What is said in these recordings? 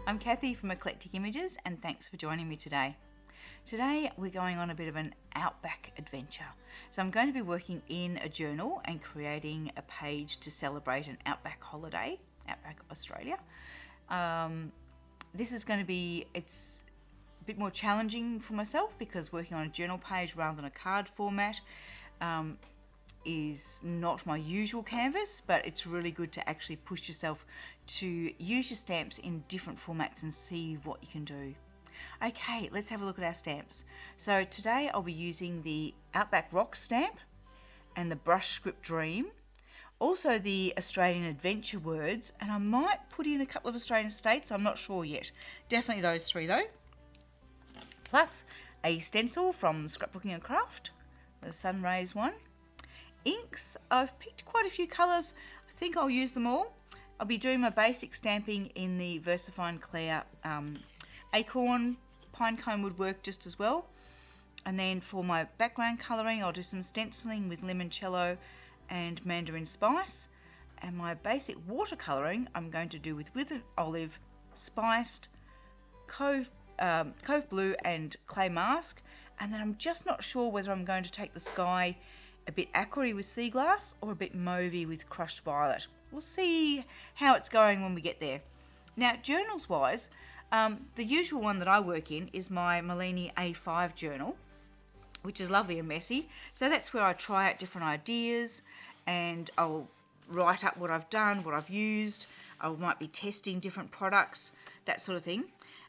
I'm Cathy from Eclectic Images, and thanks for joining me today. Today we're going on a bit of an Outback adventure. So I'm going to be working in a journal and creating a page to celebrate an Outback holiday, Outback Australia. This is going to be, it's a bit more challenging for myself because working on a journal page rather than a card format is not my usual canvas, but it's really good to actually push yourself to use your stamps in different formats and see what you can do. Okay, let's have a look at our stamps. So today I'll be using the Outback Rock stamp and the Brush Script Dream, also the Australian Adventure words, and I might put in a couple of Australian states, I'm not sure yet. Definitely those three though. Plus a stencil from Scrapbooking and Craft, the Sun Rays one. Inks, I've picked quite a few colours. I think I'll use them all. I'll be doing my basic stamping in the VersaFine Clear Acorn. Pinecone would work just as well. And then for my background colouring, I'll do some stenciling with Limoncello and Mandarin Spice. And my basic watercolouring I'm going to do with Withered Olive, Spiced, Cove Blue and Clay Mask. And then I'm just not sure whether I'm going to take the sky a bit aquary with Sea Glass or a bit mauvey with Crushed Violet. We'll see how it's going when we get there. Now, journals wise, the usual one that I work in is my Malini A5 journal, which is lovely and messy. So that's where I try out different ideas and I'll write up what I've done, what I've used. I might be testing different products, that sort of thing.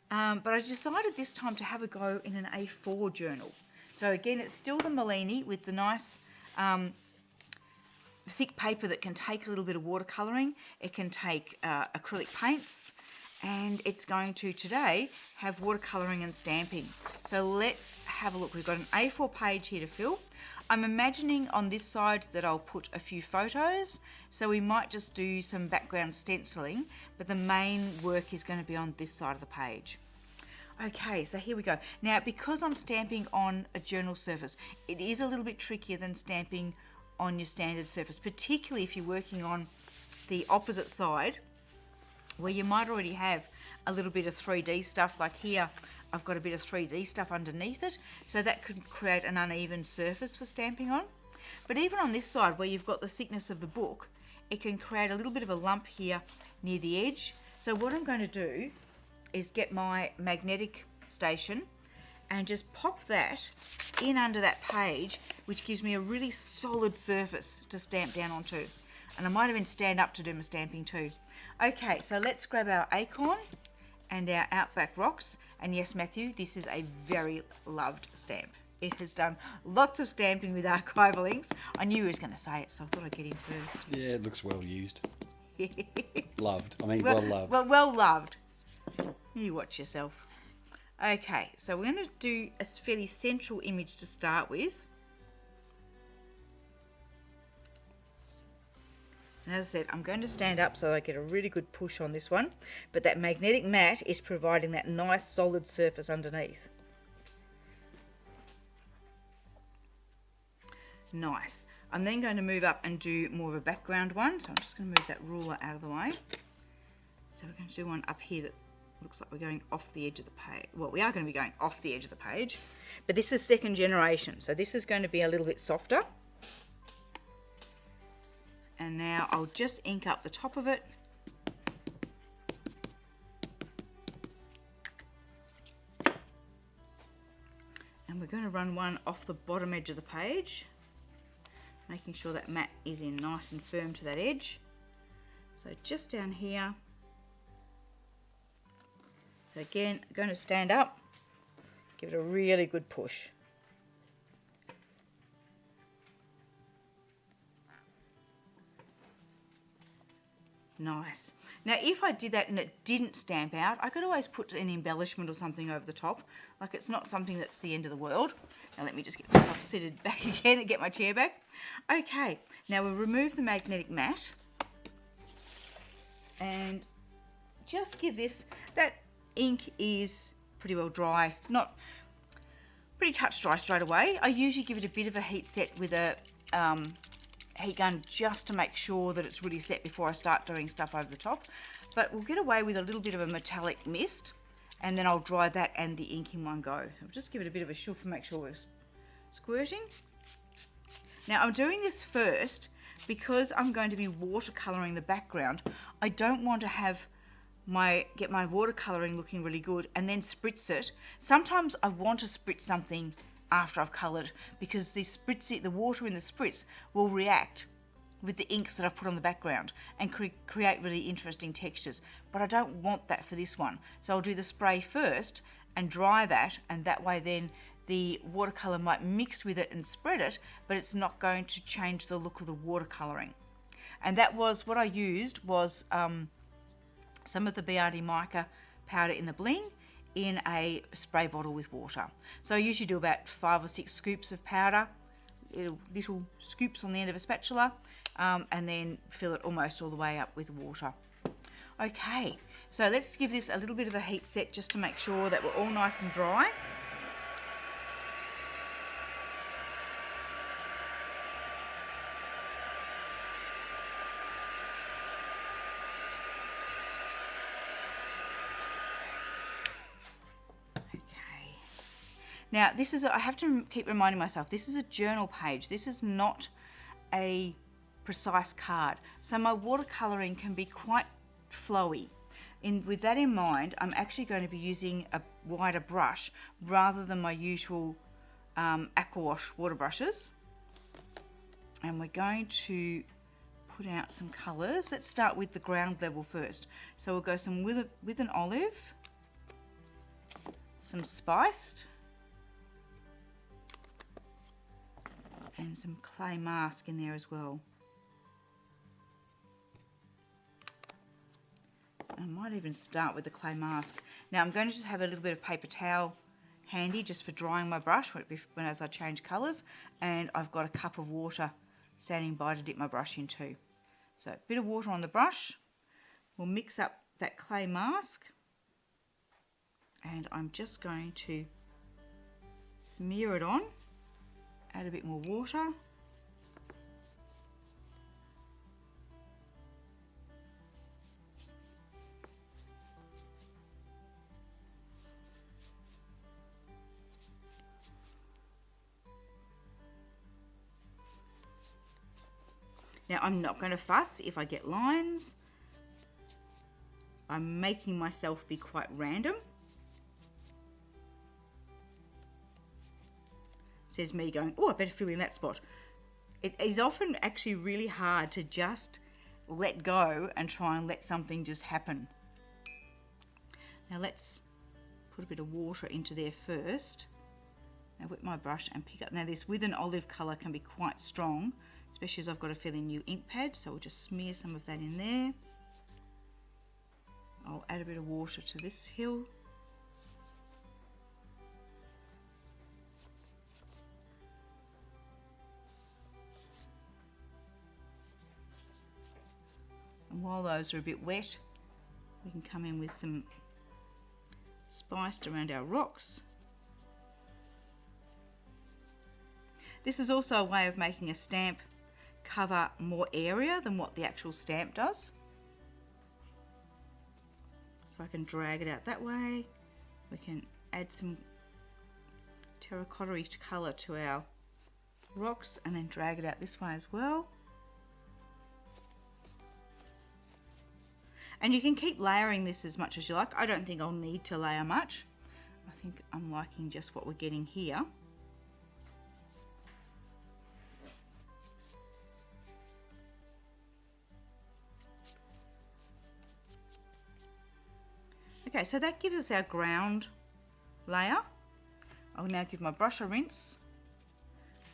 But I decided this time to have a go in an A4 journal. So again, it's still the Malini with the nice thick paper that can take a little bit of watercolouring. It can take acrylic paints, and it's going to today have watercolouring and stamping. So let's have a look. We've got an A4 page here to fill. I'm imagining on this side that I'll put a few photos, so we might just do some background stenciling, but the main work is going to be on this side of the page. Okay, so here we go. Now, because I'm stamping on a journal surface, it is a little bit trickier than stamping on your standard surface, particularly if you're working on the opposite side, where you might already have a little bit of 3D stuff. Like here, I've got a bit of 3D stuff underneath it, so that could create an uneven surface for stamping on. But even on this side, where you've got the thickness of the book, it can create a little bit of a lump here near the edge. So what I'm going to do is get my magnetic station and just pop that in under that page, which gives me a really solid surface to stamp down onto. And I might even stand up to do my stamping too. Okay, so let's grab our Acorn and our Outback Rocks. And yes, Matthew, this is a very loved stamp. It has done lots of stamping with archival inks. I knew he was going to say it, so I thought I'd get him first. Yeah, it looks well used. Loved. I mean, well loved. Well loved. You watch yourself. Okay, so we're going to do a fairly central image to start with. And as I said, I'm going to stand up so I get a really good push on this one, but that magnetic mat is providing that nice solid surface underneath. Nice. I'm then going to move up and do more of a background one, so I'm just going to move that ruler out of the way. So we're going to do one up here that looks like we're going off the edge of the page. Well, we are going to be going off the edge of the page, but this is second generation, so this is going to be a little bit softer. And now I'll just ink up the top of it. And we're going to run one off the bottom edge of the page, making sure that mat is in nice and firm to that edge. So just down here. So again, I'm going to stand up, give it a really good push. Nice. Now, if I did that and it didn't stamp out, I could always put an embellishment or something over the top. Like, it's not something that's the end of the world. Now, let me just get myself seated back again and get my chair back. Okay, now we'll remove the magnetic mat and just give this, that ink is pretty well dry, not pretty touch dry straight away. I usually give it a bit of a heat set with a heat gun just to make sure that it's really set before I start doing stuff over the top. but we'll get away with a little bit of a metallic mist, and then I'll dry that and the ink in one go. I'll just give it a bit of a shoof and make sure we're squirting. Now I'm doing this first because I'm going to be watercolouring the background. I don't want to have get my watercolouring looking really good and then spritz it. Sometimes I want to spritz something after I've coloured because the water in the spritz will react with the inks that I've put on the background and create really interesting textures. But I don't want that for this one. So I'll do the spray first and dry that, and that way then the watercolour might mix with it and spread it, but it's not going to change the look of the watercolouring. And that was what I used was some of the BRD mica powder in the bling in a spray bottle with water. So I usually do about 5 or 6 scoops of powder, little scoops on the end of a spatula, and then fill it almost all the way up with water. Okay, so let's give this a little bit of a heat set just to make sure that we're all nice and dry. Now, I have to keep reminding myself, this is a journal page. This is not a precise card. So my watercolouring can be quite flowy. With that in mind, I'm actually going to be using a wider brush rather than my usual aquawash water brushes. And we're going to put out some colours. Let's start with the ground level first. So we'll go some with an olive, some spiced, and some clay mask in there as well. I might even start with the clay mask. Now I'm going to just have a little bit of paper towel handy just for drying my brush as I change colours, and I've got a cup of water standing by to dip my brush into. So a bit of water on the brush. We'll mix up that clay mask, and I'm just going to smear it on. Add a bit more water. Now I'm not going to fuss if I get lines. I'm making myself be quite random. Says me going, oh, I better fill in that spot. It is often actually really hard to just let go and try and let something just happen. Now let's put a bit of water into there first. Now wet my brush and pick up. Now this with an olive colour can be quite strong, especially as I've got a fairly new ink pad. So we'll just smear some of that in there. I'll add a bit of water to this hill. And while those are a bit wet, we can come in with some spiced around our rocks. This is also a way of making a stamp cover more area than what the actual stamp does. So I can drag it out that way. We can add some terracotta-y colour to our rocks and then drag it out this way as well. And you can keep layering this as much as you like. I don't think I'll need to layer much. I think I'm liking just what we're getting here. Okay, so that gives us our ground layer. I'll now give my brush a rinse.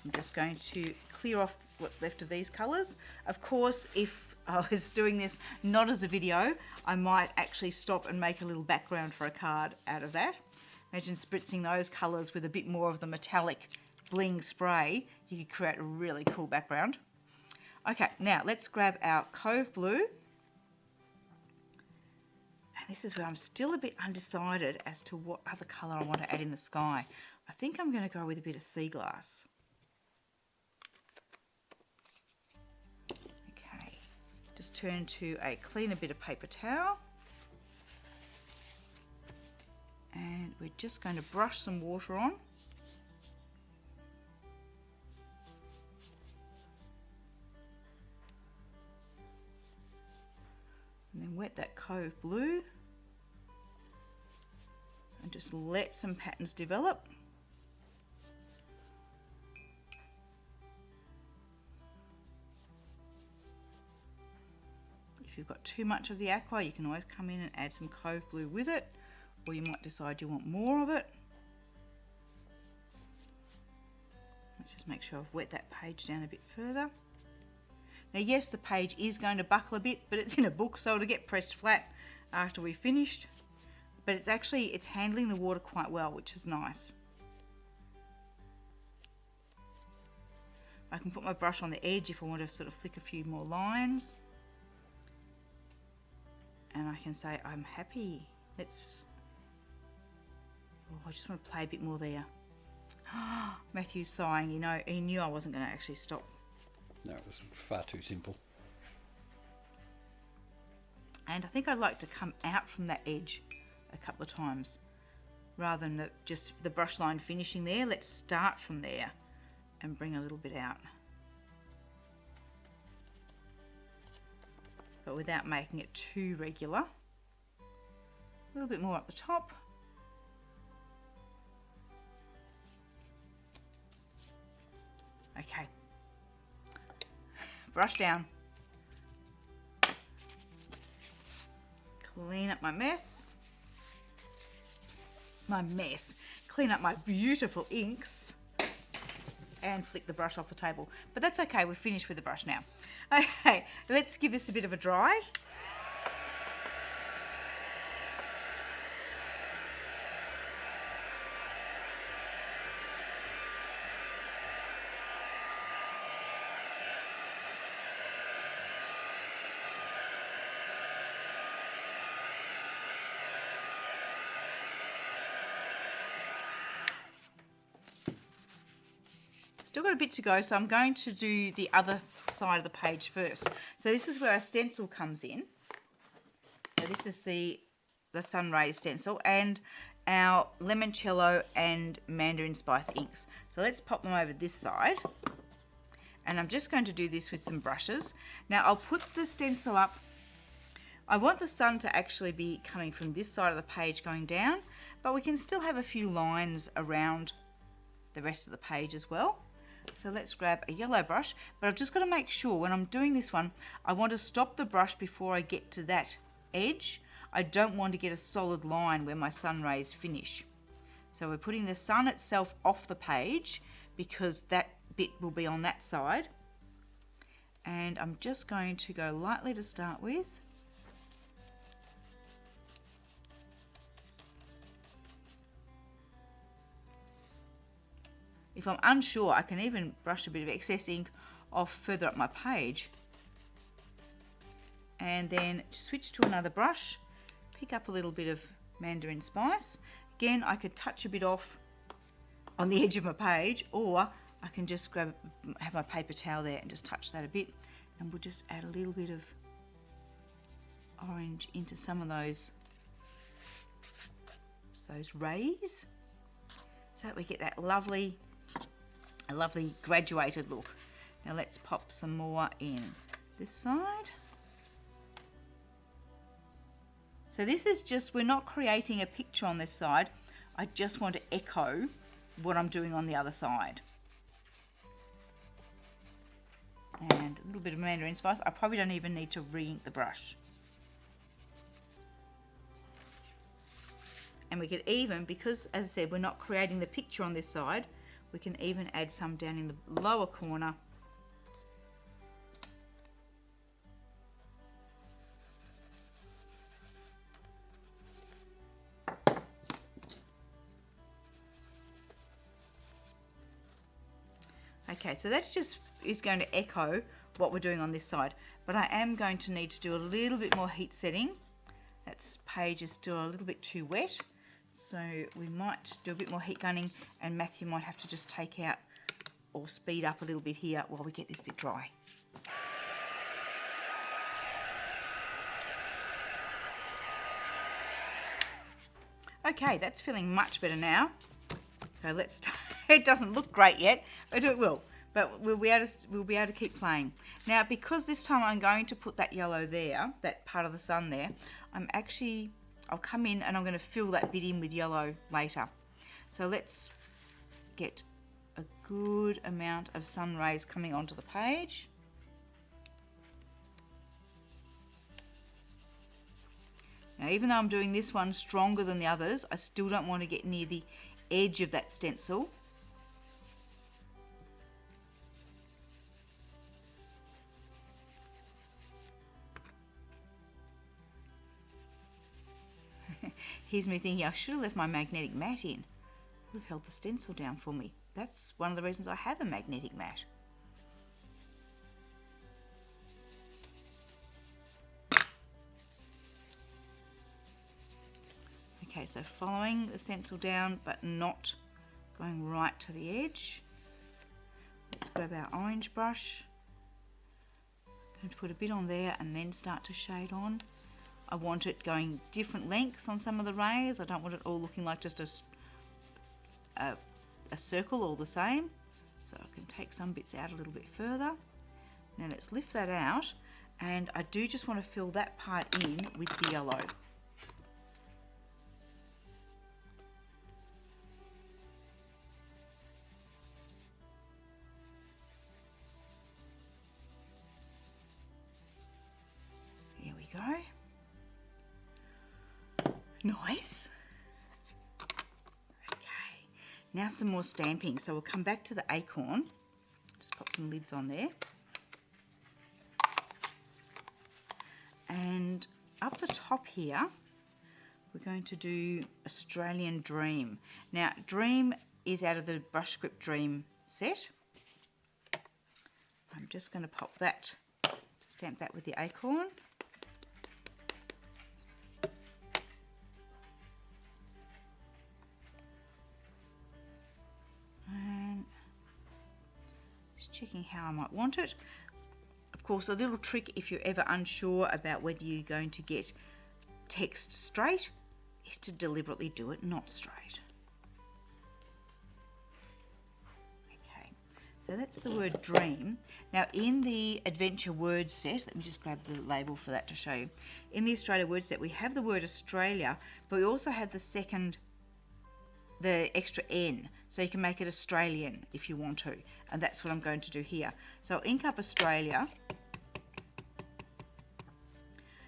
I'm just going to clear off what's left of these colours. Of course, if I was doing this not as a video, I might actually stop and make a little background for a card out of that. Imagine spritzing those colours with a bit more of the metallic bling spray. You could create a really cool background. Okay, now let's grab our Cove Blue. And this is where I'm still a bit undecided as to what other colour I want to add in the sky. I think I'm going to go with a bit of sea glass. Okay, just turn to a cleaner bit of paper towel. just going to brush some water on. And then wet that Cove Blue. And just let some patterns develop. If you've got too much of the aqua, you can always come in and add some Cove Blue with it, or you might decide you want more of it. Let's just make sure I've wet that page down a bit further. Now yes, the page is going to buckle a bit, but it's in a book, so it'll get pressed flat after we've finished. But it's handling the water quite well, which is nice. I can put my brush on the edge if I want to sort of flick a few more lines. And I can say, I'm happy. I just want to play a bit more there. Matthew's sighing, you know, he knew I wasn't going to actually stop. No, it was far too simple. And I think I'd like to come out from that edge a couple of times. Rather than just the brush line finishing there, let's start from there and bring a little bit out. But without making it too regular. A little bit more up the top. Okay. Brush down. Clean up my mess. Clean up my beautiful inks. And flick the brush off the table. But that's okay, we're finished with the brush now. Okay, let's give this a bit of a dry. Still got a bit to go, so I'm going to do the other side of the page first. So this is where our stencil comes in. So this is the sun rays stencil and our limoncello and mandarin spice inks. So let's pop them over this side. And I'm just going to do this with some brushes. Now I'll put the stencil up. I want the sun to actually be coming from this side of the page going down, but we can still have a few lines around the rest of the page as well. So let's grab a yellow brush, but I've just got to make sure when I'm doing this one, I want to stop the brush before I get to that edge. I don't want to get a solid line where my sun rays finish. So we're putting the sun itself off the page because that bit will be on that side. And I'm just going to go lightly to start with. If I'm unsure, I can even brush a bit of excess ink off further up my page. And then switch to another brush, pick up a little bit of mandarin spice. Again, I could touch a bit off on the edge of my page, or I can just have my paper towel there and just touch that a bit. And we'll just add a little bit of orange into some of those rays, so that we get that lovely graduated look. Now let's pop some more in this side. So this is just, we're not creating a picture on this side. I just want to echo what I'm doing on the other side. And a little bit of mandarin spice. I probably don't even need to re-ink the brush. And we could even, because as I said, we're not creating the picture on this side, we can even add some down in the lower corner. Okay, so that's just is going to echo what we're doing on this side, but I am going to need to do a little bit more heat setting. That page is still a little bit too wet, so we might do a bit more heat gunning, and Matthew might have to just take out or speed up a little bit here while we get this bit dry. Okay, that's feeling much better now. So let's, it doesn't look great yet, but it will. But we'll be able to keep playing. Now, because this time I'm going to put that yellow there, that part of the sun there, I'll come in and I'm going to fill that bit in with yellow later. So let's get a good amount of sun rays coming onto the page. Now, even though I'm doing this one stronger than the others, I still don't want to get near the edge of that stencil. Here's me thinking I should have left my magnetic mat in. It would have held the stencil down for me. That's one of the reasons I have a magnetic mat. Okay, so following the stencil down but not going right to the edge. Let's grab our orange brush. Going to put a bit on there and then start to shade on. I want it going different lengths on some of the rays. I don't want it all looking like just a circle all the same. So I can take some bits out a little bit further. Now let's lift that out, and I do just want to fill that part in with the yellow. Here we go. Nice. Okay, now some more stamping. So we'll come back to the acorn. Just pop some lids on there. And up the top here, we're going to do Australian Dream. Now, Dream is out of the Brush Script Dream set. I'm just going to pop that, stamp that with the acorn. Checking how I might want it. Of course, a little trick if you're ever unsure about whether you're going to get text straight is to deliberately do it not straight. Okay, so that's the word dream. Now in the adventure word set, let me just grab the label for that to show you. In the Australia word set, we have the word Australia, but we also have the extra N, so you can make it Australian if you want to, and that's what I'm going to do here. So I'll ink up Australia.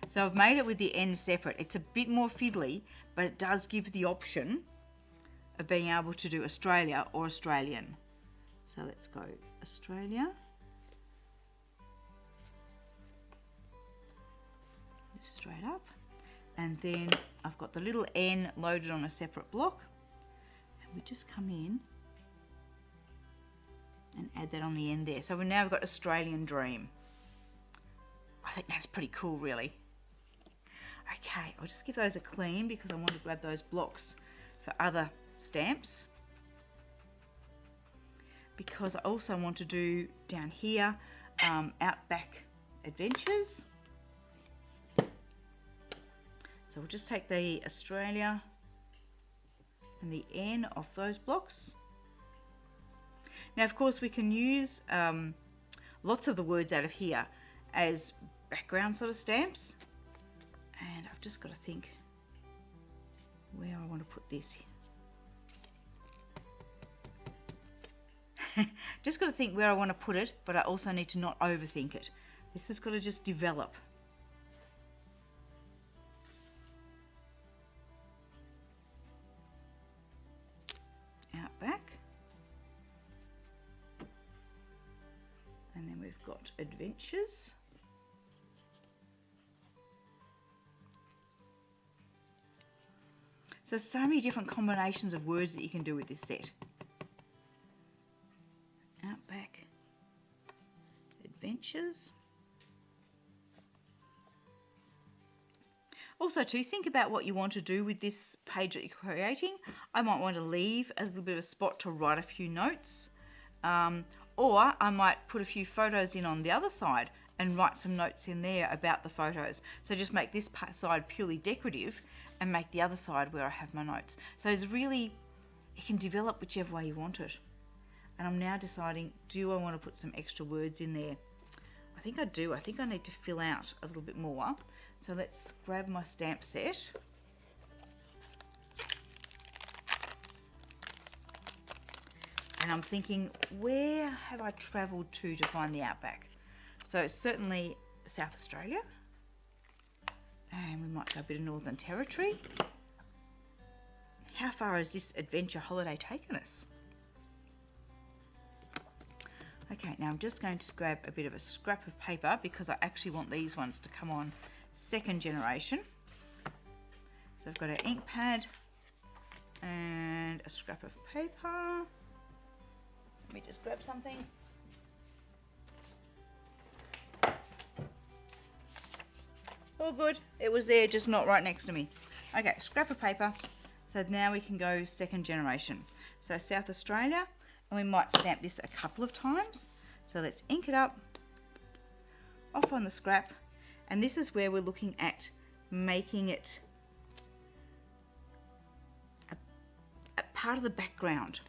So I've made it with the N separate. It's a bit more fiddly, but it does give the option of being able to do Australia or Australian. So let's go Australia. Lift straight up, and then I've got the little N loaded on a separate block. We just come in and add that on the end there. So we've now got Australian Dream. I think that's pretty cool, really. Okay, I'll just give those a clean because I want to grab those blocks for other stamps. Because I also want to do down here, Outback Adventures. So we'll just take the Australia and the N off those blocks. Now, of course, we can use lots of the words out of here as background sort of stamps. And I've just got to think where I want to put this. Just got to think where I want to put it, but I also need to not overthink it. This has got to just develop. Outback. And then we've got Adventures. So many different combinations of words that you can do with this set. Outback Adventures. Also, to think about what you want to do with this page that you're creating. I might want to leave a little bit of a spot to write a few notes, or I might put a few photos in on the other side and write some notes in there about the photos. So just make this side purely decorative, and make the other side where I have my notes. So it's really, it can develop whichever way you want it. And I'm now deciding, do I want to put some extra words in there? I think I do. I think I need to fill out a little bit more. So let's grab my stamp set. And I'm thinking, where have I travelled to find the Outback? So it's certainly South Australia. And we might go a bit of Northern Territory. How far has this adventure holiday taken us? Okay, now I'm just going to grab a bit of a scrap of paper because I actually want these ones to come on second generation. So I've got an ink pad and a scrap of paper. Let me just grab something. All good. It was there, just not right next to me. Okay, scrap of paper. So now we can go second generation. So South Australia, and we might stamp this a couple of times. So let's ink it up, off on the scrap. And this is where we're looking at making it a part of the background.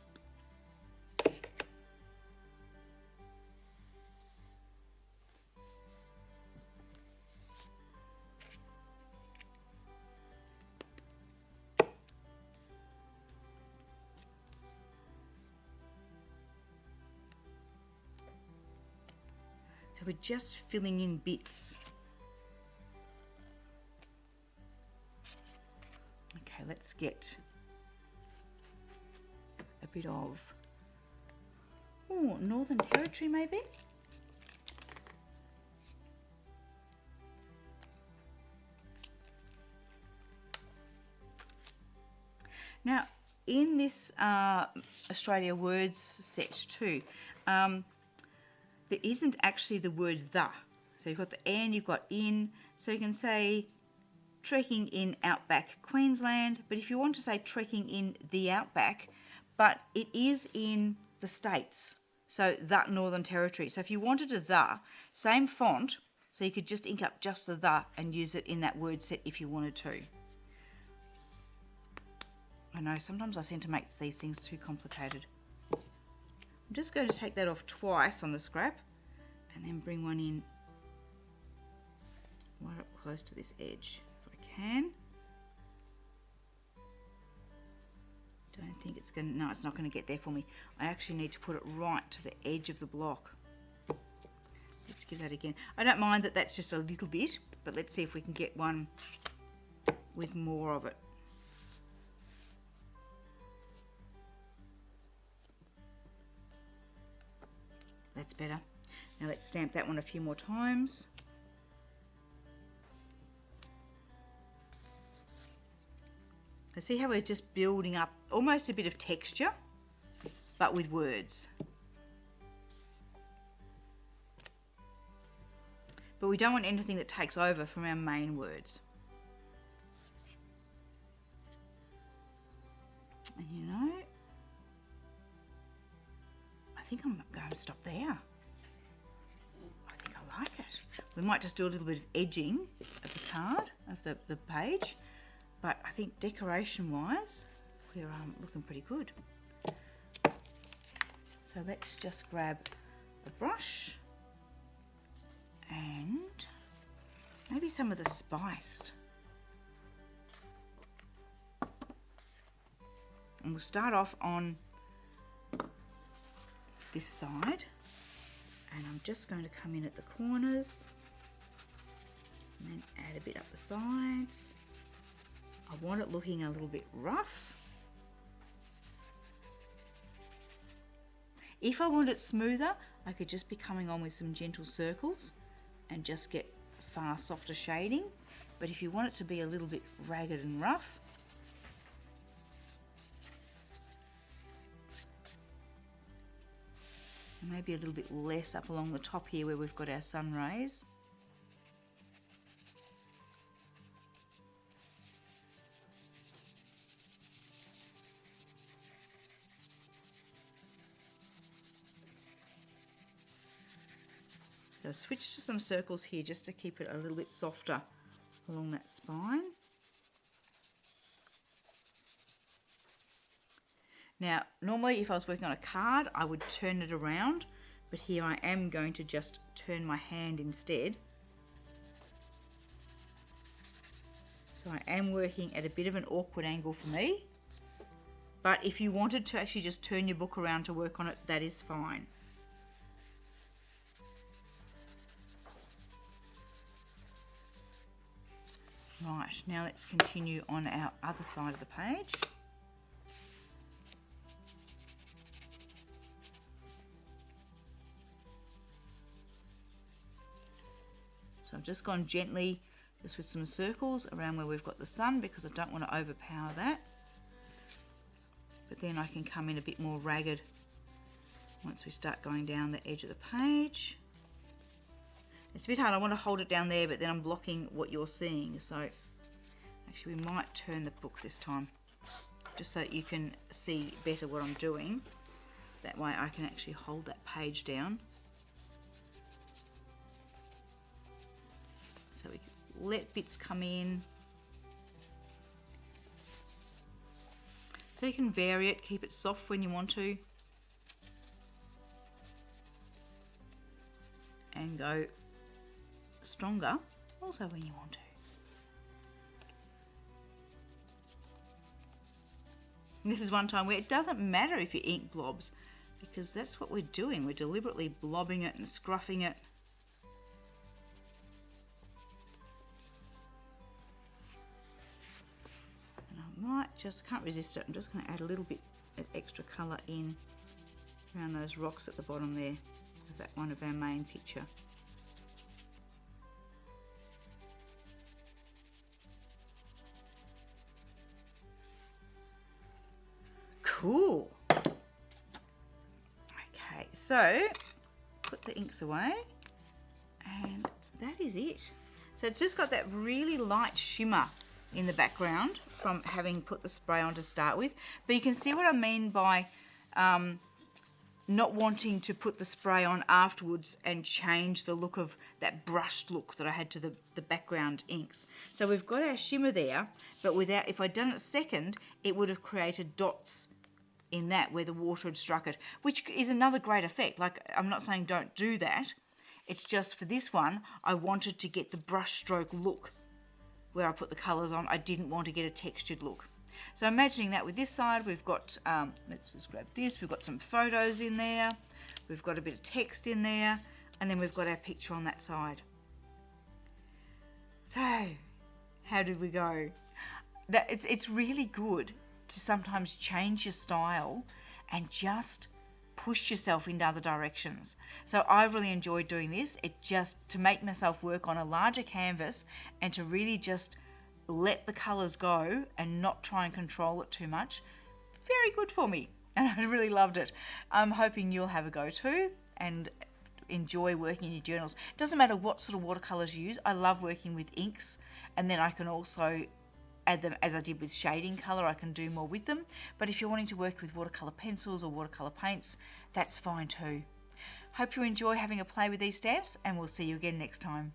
So we're just filling in bits. Okay, let's get a bit of Northern Territory maybe. Now in this Australia words set too, there isn't actually the word the. So you've got the N, you've got in. So you can say trekking in Outback, Queensland. But if you want to say trekking in the Outback, but it is in the States. So that Northern Territory. So if you wanted a the, same font, so you could just ink up just the and use it in that word set if you wanted to. I know, sometimes I seem to make these things too complicated. I'm just going to take that off twice on the scrap and then bring one in right up close to this edge if I can. Don't think it's going to, no, it's not going to get there for me. I actually need to put it right to the edge of the block. Let's give that again. I don't mind that that's just a little bit, but let's see if we can get one with more of it. That's better. Now let's stamp that one a few more times. I see how we're just building up almost a bit of texture, but with words. But we don't want anything that takes over from our main words. And you know, I think I'm going to stop there. I think I like it. We might just do a little bit of edging of the card, of the page, but I think decoration-wise, we're looking pretty good. So let's just grab a brush and maybe some of the spiced. And we'll start off on this side, and I'm just going to come in at the corners and then add a bit up the sides. I want it looking a little bit rough. If I want it smoother, I could just be coming on with some gentle circles and just get far softer shading. But if you want it to be a little bit ragged and rough, maybe a little bit less up along the top here where we've got our sun rays. So switch to some circles here just to keep it a little bit softer along that spine. Now, normally if I was working on a card, I would turn it around, but here I am going to just turn my hand instead. So I am working at a bit of an awkward angle for me, but if you wanted to actually just turn your book around to work on it, that is fine. Right, now let's continue on our other side of the page. So I've just gone gently, just with some circles around where we've got the sun, because I don't want to overpower that. But then I can come in a bit more ragged once we start going down the edge of the page. It's a bit hard, I want to hold it down there, but then I'm blocking what you're seeing. So actually we might turn the book this time, just so that you can see better what I'm doing. That way I can actually hold that page down. So we let bits come in. So you can vary it, keep it soft when you want to. And go stronger also when you want to. And this is one time where it doesn't matter if your ink blobs, because that's what we're doing. We're deliberately blobbing it and scruffing it. Just can't resist it. I'm just going to add a little bit of extra colour in around those rocks at the bottom there of that one of our main picture. Cool. Okay, so put the inks away, and that is it. So it's just got that really light shimmer in the background from having put the spray on to start with, but you can see what I mean by not wanting to put the spray on afterwards and change the look of that brushed look that I had to the background inks. So we've got our shimmer there, but without, if I'd done it second, it would have created dots in that where the water had struck it, which is another great effect. Like, I'm not saying don't do that, it's just for this one I wanted to get the brush stroke look where I put the colours on. I didn't want to get a textured look. So imagining that with this side, we've got, let's just grab this, we've got some photos in there, we've got a bit of text in there, and then we've got our picture on that side. So, how did we go? It's really good to sometimes change your style and just push yourself into other directions. So I really enjoyed doing this. It just, to make myself work on a larger canvas and to really just let the colours go and not try and control it too much. Very good for me, and I really loved it. I'm hoping you'll have a go too and enjoy working in your journals. It doesn't matter what sort of watercolours you use. I love working with inks, and then I can also add them, as I did with shading colour, I can do more with them. But if you're wanting to work with watercolour pencils or watercolour paints, that's fine too. Hope you enjoy having a play with these stamps, and we'll see you again next time.